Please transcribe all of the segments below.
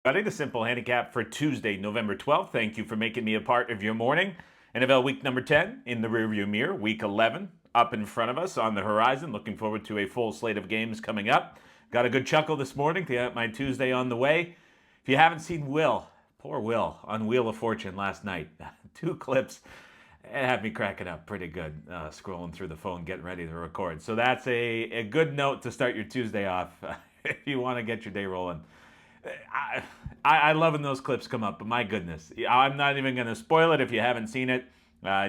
The Simple Handicap for Tuesday, November 12th. Thank you for making me a part of your morning. NFL week number 10 in the rearview mirror. Week 11 up in front of us on the horizon. Looking forward to a full slate of games coming up. Got a good chuckle this morning to get my Tuesday on the way. If you haven't seen poor Will, on Wheel of Fortune last night, 2 clips. It had me cracking up pretty good, scrolling through the phone, getting ready to record. So that's a good note to start your Tuesday off if you want to get your day rolling. I love when those clips come up, but my goodness, I'm not even going to spoil it if you haven't seen it.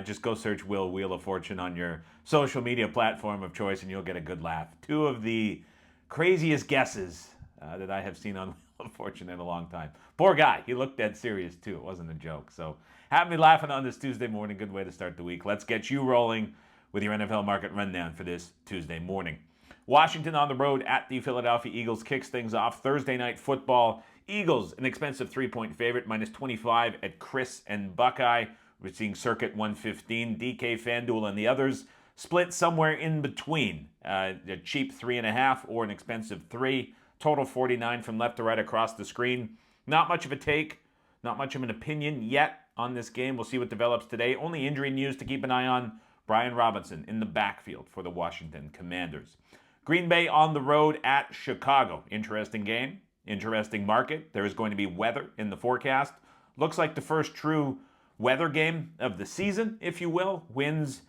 Just go search Wheel of Fortune on your social media platform of choice, and you'll get a good laugh. 2 of the craziest guesses that I have seen on Wheel of Fortune in a long time. Poor guy, he looked dead serious too. It wasn't a joke. So have me laughing on this Tuesday morning. Good way to start the week. Let's get you rolling with your NFL market rundown for this Tuesday morning. Washington on the road at the Philadelphia Eagles kicks things off. Thursday night football. Eagles, an expensive 3-point favorite, minus 25 at Chris and Buckeye. We're seeing circuit 115. DK, FanDuel, and the others split somewhere in between. A cheap 3.5 or an expensive 3. Total 49 from left to right across the screen. Not much of a take, not much of an opinion yet on this game. We'll see what develops today. Only injury news to keep an eye on. Brian Robinson in the backfield for the Washington Commanders. Green Bay on the road at Chicago. Interesting game, interesting market. There is going to be weather in the forecast. Looks like the first true weather game of the season, if you will. Winds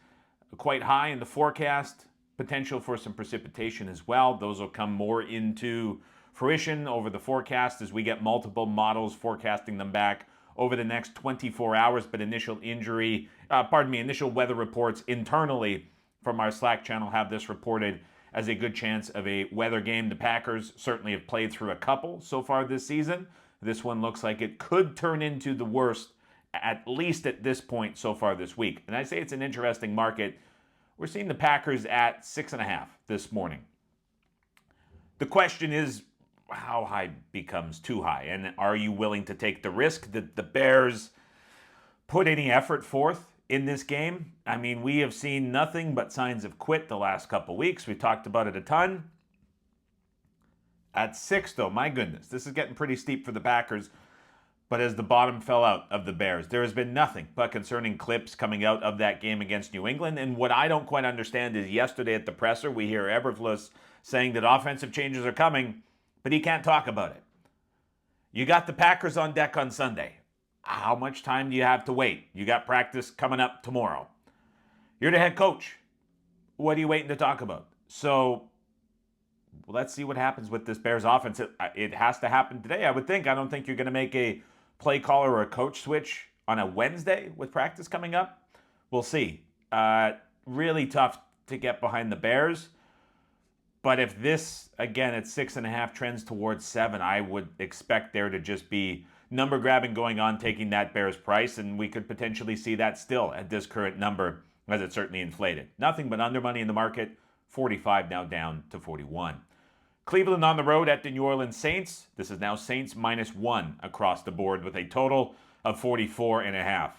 quite high in the forecast. Potential for some precipitation as well. Those will come more into fruition over the forecast as we get multiple models forecasting them back over the next 24 hours. But initial weather reports internally from our Slack channel have this reported as a good chance of a weather game. The Packers certainly have played through a couple so far this season. This one looks like it could turn into the worst, at least at this point so far this week. And I say it's an interesting market. We're seeing the Packers at 6.5 this morning. The question is, how high becomes too high? And are you willing to take the risk that the Bears put any effort forth in this game? I mean, we have seen nothing but signs of quit the last couple weeks. We talked about it a ton. At 6, though, my goodness, this is getting pretty steep for the Packers. But as the bottom fell out of the Bears, there has been nothing but concerning clips coming out of that game against New England. And what I don't quite understand is yesterday at the presser, we hear Eberflus saying that offensive changes are coming, but he can't talk about it. You got the Packers on deck on Sunday. How much time do you have to wait? You got practice coming up tomorrow. You're the head coach. What are you waiting to talk about? So let's see what happens with this Bears offense. It has to happen today, I would think. I don't think you're going to make a play caller or a coach switch on a Wednesday with practice coming up. We'll see. Really tough to get behind the Bears. But if this, again, at 6.5 trends towards 7, I would expect there to just be number grabbing going on, taking that Bears price, and we could potentially see that still at this current number, as it's certainly inflated. Nothing but under money in the market, 45 now down to 41. Cleveland on the road at the New Orleans Saints. This is now Saints -1 across the board with a total of 44.5.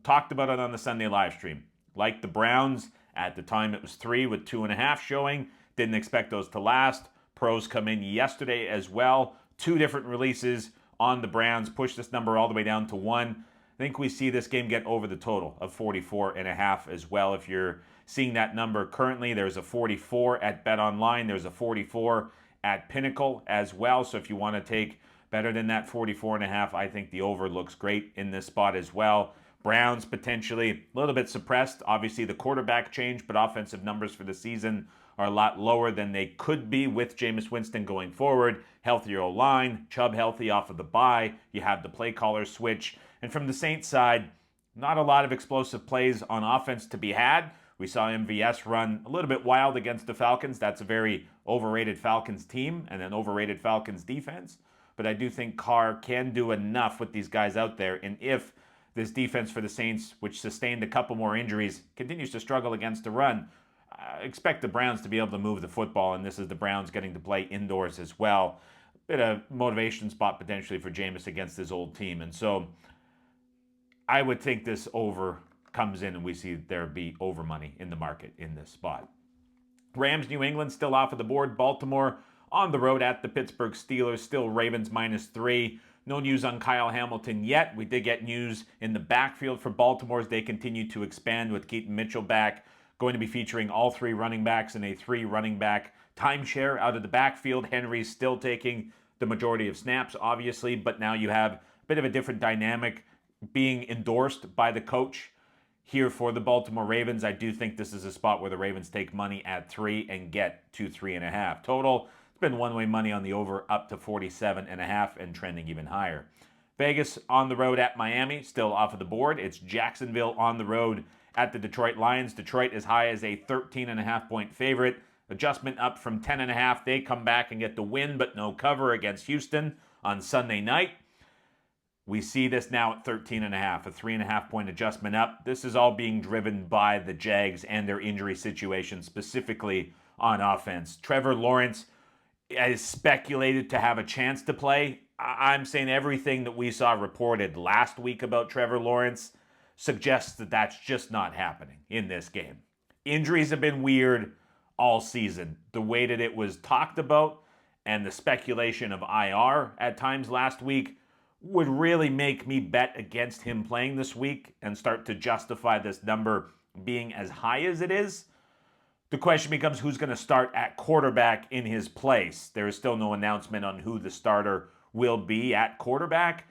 Talked about it on the Sunday live stream. Like the Browns, at the time it was 3 with 2.5 showing. Didn't expect those to last. Pros come in yesterday as well. 2 different releases on the Browns. Push this number all the way down to 1. I think we see this game get over the total of 44.5 as well. If you're seeing that number currently, there's a 44 at BetOnline. There's a 44 at Pinnacle as well. So if you want to take better than that 44.5, I think the over looks great in this spot as well. Browns potentially a little bit suppressed. Obviously the quarterback change, but offensive numbers for the season are a lot lower than they could be with Jameis Winston going forward. Healthier O-line, Chubb healthy off of the bye. You have the play caller switch. And from the Saints side, not a lot of explosive plays on offense to be had. We saw MVS run a little bit wild against the Falcons. That's a very overrated Falcons team and an overrated Falcons defense. But I do think Carr can do enough with these guys out there. And if this defense for the Saints, which sustained a couple more injuries, continues to struggle against the run, I expect the Browns to be able to move the football, and this is the Browns getting to play indoors as well. Bit of motivation spot potentially for Jameis against his old team. And so I would think this over comes in and we see there be over money in the market in this spot. Rams, New England still off of the board. Baltimore on the road at the Pittsburgh Steelers. Still Ravens -3. No news on Kyle Hamilton yet. We did get news in the backfield for Baltimore as they continue to expand with Keaton Mitchell back. Going to be featuring all three running backs in a three running back timeshare out of the backfield. Henry's still taking the majority of snaps, obviously, but now you have a bit of a different dynamic being endorsed by the coach here for the Baltimore Ravens. I do think this is a spot where the Ravens take money at 3 and get to 3.5. Total, it's been one-way money on the over up to 47.5 and trending even higher. Vegas on the road at Miami, still off of the board. It's Jacksonville on the road at the Detroit Lions. Detroit as high as a 13.5 point favorite. Adjustment up from 10.5. They come back and get the win, but no cover against Houston on Sunday night. We see this now at 13.5, a 3.5 point adjustment up. This is all being driven by the Jags and their injury situation, specifically on offense. Trevor Lawrence is speculated to have a chance to play. I'm saying everything that we saw reported last week about Trevor Lawrence suggests that that's just not happening in this game. Injuries have been weird all season. The way that it was talked about and the speculation of IR at times last week would really make me bet against him playing this week and start to justify this number being as high as it is. The question becomes who's going to start at quarterback in his place. There is still no announcement on who the starter will be at quarterback.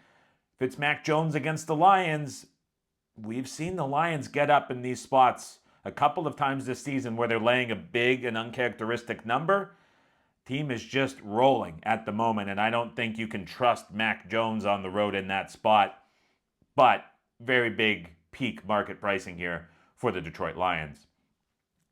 If it's Mac Jones against the Lions, we've seen the Lions get up in these spots a couple of times this season where they're laying a big and uncharacteristic number. Team is just rolling at the moment, and I don't think you can trust Mac Jones on the road in that spot. But very big peak market pricing here for the Detroit Lions.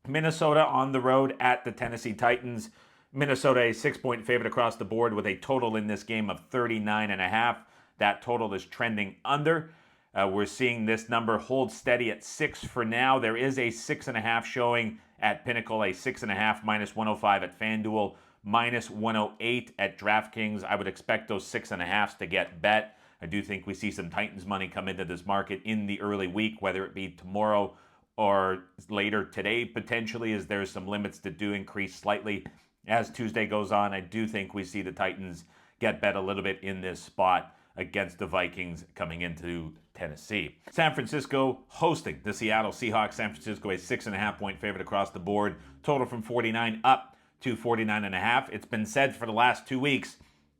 Minnesota on the road at the Tennessee Titans. Minnesota a 6-point favorite across the board with a total in this game of 39.5. That total is trending under. We're seeing this number hold steady at 6 for now. There is a 6.5 showing at Pinnacle, a 6.5 minus 105 at FanDuel, minus 108 at DraftKings. I would expect those 6.5s to get bet. I do think we see some Titans money come into this market in the early week, whether it be tomorrow or later today, potentially, as there's some limits that do increase slightly as Tuesday goes on. I do think we see the Titans get bet a little bit in this spot against the Vikings coming into Tennessee. San Francisco hosting the Seattle Seahawks. San Francisco a 6.5 point favorite across the board. Total from 49 up to 49.5. It's been said for the last 2 weeks,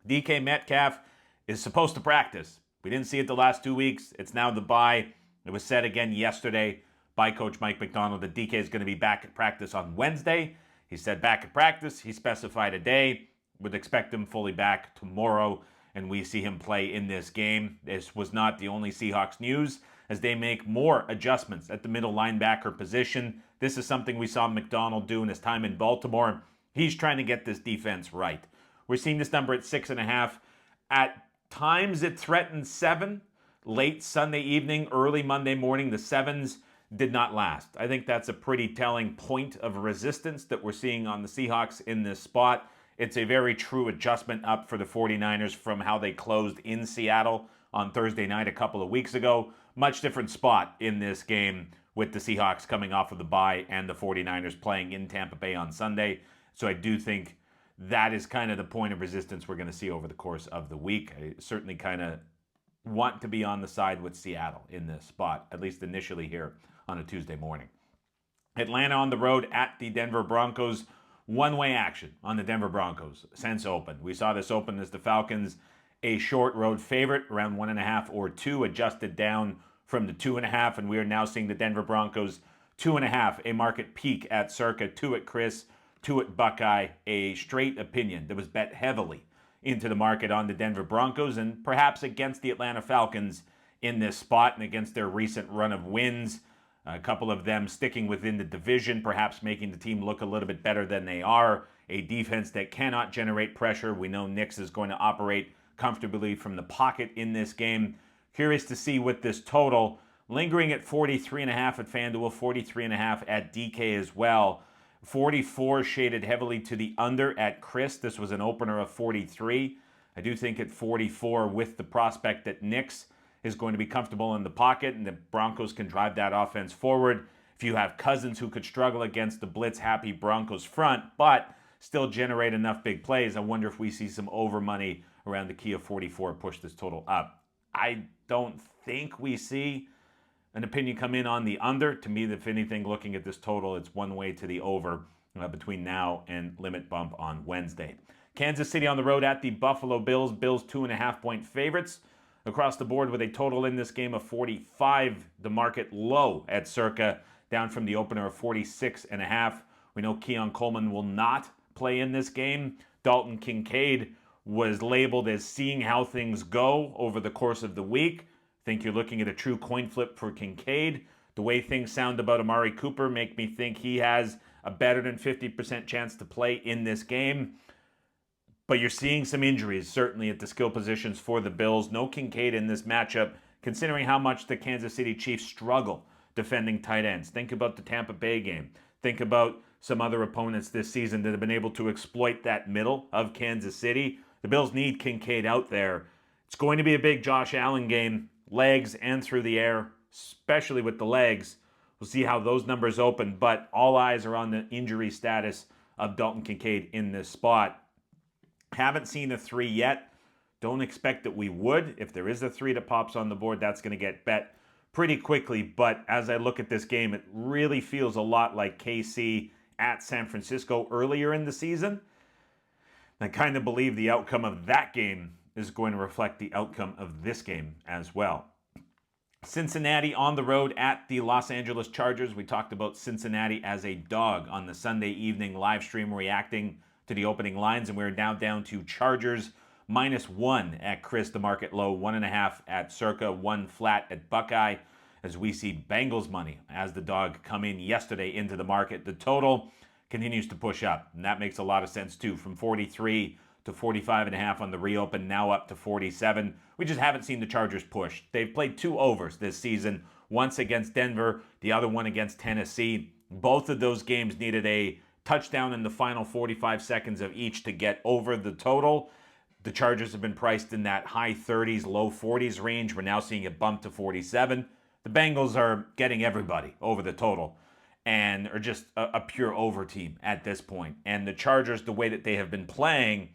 DK Metcalf is supposed to practice. We didn't see it the last 2 weeks. It's now the bye. It was said again yesterday by Coach Mike Macdonald that DK is going to be back at practice on Wednesday. He said back at practice. He specified a day. Would expect him fully back tomorrow, and we see him play in this game. This was not the only Seahawks news as they make more adjustments at the middle linebacker position. This is something we saw Macdonald do in his time in Baltimore. He's trying to get this defense right. We're seeing this number at 6.5. At times it threatened 7. Late Sunday evening, early Monday morning, the 7s did not last. I think that's a pretty telling point of resistance that we're seeing on the Seahawks in this spot. It's a very true adjustment up for the 49ers from how they closed in Seattle on Thursday night a couple of weeks ago. Much different spot in this game with the Seahawks coming off of the bye and the 49ers playing in Tampa Bay on Sunday. So I do think that is kind of the point of resistance we're going to see over the course of the week. I certainly kind of want to be on the side with Seattle in this spot, at least initially here on a Tuesday morning. Atlanta on the road at the Denver Broncos. One-way action on the Denver Broncos since open. We saw this open as the Falcons a short road favorite, around 1.5 or 2, adjusted down from the 2.5, and we are now seeing the Denver Broncos 2.5, a market peak at circa 2 at Chris, 2 at Buckeye, a straight opinion that was bet heavily into the market on the Denver Broncos and perhaps against the Atlanta Falcons in this spot and against their recent run of wins. A couple of them sticking within the division, perhaps making the team look a little bit better than they are. A defense that cannot generate pressure. We know Nix is going to operate comfortably from the pocket in this game. Curious to see what this total, lingering at 43.5 at FanDuel, 43.5 at DK as well. 44 shaded heavily to the under at Chris. This was an opener of 43. I do think at 44 with the prospect that Nix is going to be comfortable in the pocket and the Broncos can drive that offense forward. If you have Cousins who could struggle against the blitz-happy Broncos front, but still generate enough big plays, I wonder if we see some over money around the key of 44 push this total up. I don't think we see an opinion come in on the under. To me, if anything, looking at this total, it's one way to the over between now and limit bump on Wednesday. Kansas City on the road at the Buffalo Bills. Bills 2.5-point favorites across the board with a total in this game of 45. The market low at circa, down from the opener of 46.5. We know Keon Coleman will not play in this game. Dalton Kincaid was labeled as seeing how things go over the course of the week. I think you're looking at a true coin flip for Kincaid. The way things sound about Amari Cooper make me think he has a better than 50% chance to play in this game. But you're seeing some injuries, certainly at the skill positions for the Bills. No Kincaid in this matchup, considering how much the Kansas City Chiefs struggle defending tight ends. Think about the Tampa Bay game. Think about some other opponents this season that have been able to exploit that middle of Kansas City. The Bills need Kincaid out there. It's going to be a big Josh Allen game, legs and through the air, especially with the legs. We'll see how those numbers open, but all eyes are on the injury status of Dalton Kincaid in this spot. Haven't seen a 3 yet. Don't expect that we would. If there is a 3 that pops on the board, that's going to get bet pretty quickly. But as I look at this game, it really feels a lot like KC at San Francisco earlier in the season. I kind of believe the outcome of that game is going to reflect the outcome of this game as well. Cincinnati on the road at the Los Angeles Chargers. We talked about Cincinnati as a dog on the Sunday evening live stream reacting to the opening lines, and we're now down to Chargers -1 at Chris, the market low, 1.5 at Circa, 1 flat at Buckeye, as we see Bengals money as the dog come in yesterday into the market. The total continues to push up, and that makes a lot of sense too, from 43 to 45.5 on the reopen, now up to 47. We just haven't seen the Chargers push. They've played 2 overs this season, once against Denver, the other one against Tennessee. Both of those games needed a touchdown in the final 45 seconds of each to get over the total. The Chargers have been priced in that high 30s, low 40s range. We're now seeing it bump to 47. The Bengals are getting everybody over the total and are just a pure over team at this point. And the Chargers, the way that they have been playing,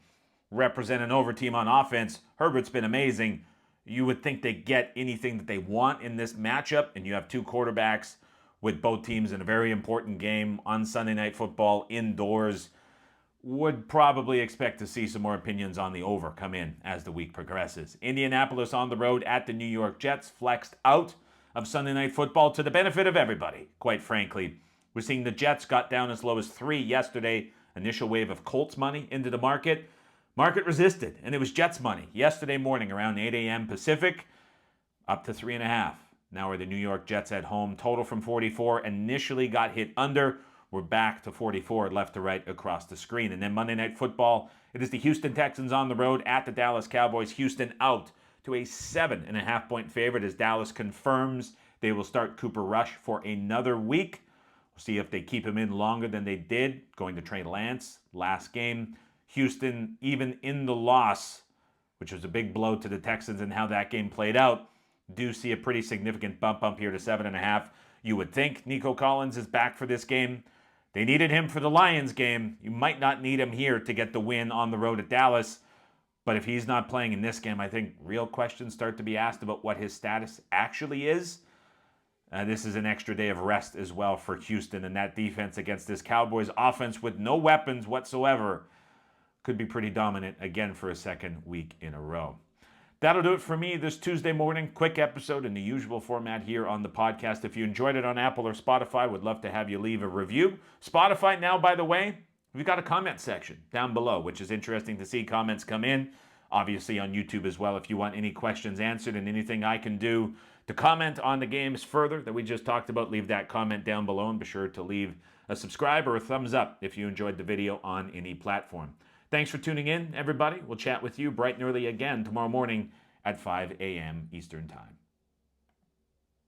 represent an over team on offense. Herbert's been amazing. You would think they get anything that they want in this matchup, and you have 2 quarterbacks with both teams in a very important game on Sunday Night Football indoors. Would probably expect to see some more opinions on the over come in as the week progresses. Indianapolis on the road at the New York Jets, flexed out of Sunday Night Football to the benefit of everybody, quite frankly. We're seeing the Jets got down as low as 3 yesterday. Initial wave of Colts money into the market. Market resisted, and it was Jets money yesterday morning around 8 a.m. Pacific, up to 3.5. Now are the New York Jets at home. Total from 44. Initially got hit under. We're back to 44 left to right across the screen. And then Monday Night Football, it is the Houston Texans on the road at the Dallas Cowboys. Houston out to a 7.5-point favorite as Dallas confirms they will start Cooper Rush for another week. We'll see if they keep him in longer than they did, going to Trey Lance last game. Houston, even in the loss, which was a big blow to the Texans and how that game played out, do see a pretty significant bump here to 7.5. You would think Nico Collins is back for this game. They needed him for the Lions game. You might not need him here to get the win on the road at Dallas. But if he's not playing in this game, I think real questions start to be asked about what his status actually is. This is an extra day of rest as well for Houston, and that defense against this Cowboys offense with no weapons whatsoever could be pretty dominant again for a second week in a row. That'll do it for me this Tuesday morning. Quick episode in the usual format here on the podcast. If you enjoyed it on Apple or Spotify, would love to have you leave a review. Spotify now, by the way, we've got a comment section down below, which is interesting to see comments come in. Obviously on YouTube as well, if you want any questions answered and anything I can do to comment on the games further that we just talked about, leave that comment down below, and be sure to leave a subscribe or a thumbs up if you enjoyed the video on any platform. Thanks for tuning in, everybody. We'll chat with you bright and early again tomorrow morning at 5 a.m. Eastern Time.